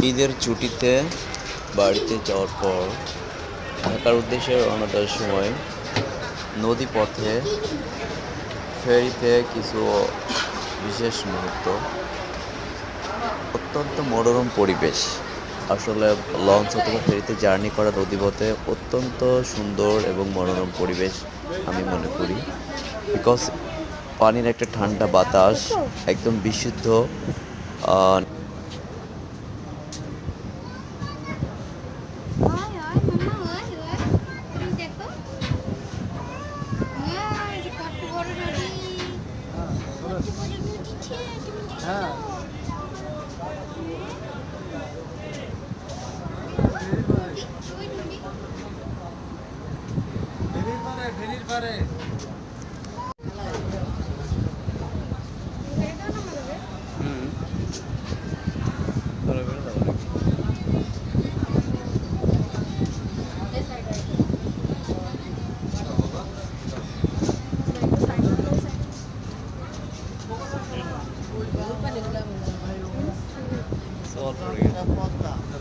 ঈদের ছুটিতে বাড়িতে যাওয়ার পর ঢাকার উদ্দেশ্যে রওনা দেওয়ার সময় নদীপথে ফেরিতে কিছু বিশেষ মুহূর্ত, অত্যন্ত মনোরম পরিবেশ। আসলে লঞ্চ অথবা ফেরিতে জার্নি করা নদীপথে অত্যন্ত সুন্দর এবং মনোরম পরিবেশ আমি মনে করি। বিকজ পানির একটা ঠান্ডা বাতাস, একদম বিশুদ্ধ আহ, Ôi ơi, মাম্মা ওই ওই তুমি দেখো যে কত বড় নদী কত বড় নদী ছে তুমি দেখছো ওই নদী ফেরির পারে এটা না আমাদের হুম চলো বেরো যাবো নাকি? এই সাইডে ওই পানি গুলো চল পড়ে গেছে।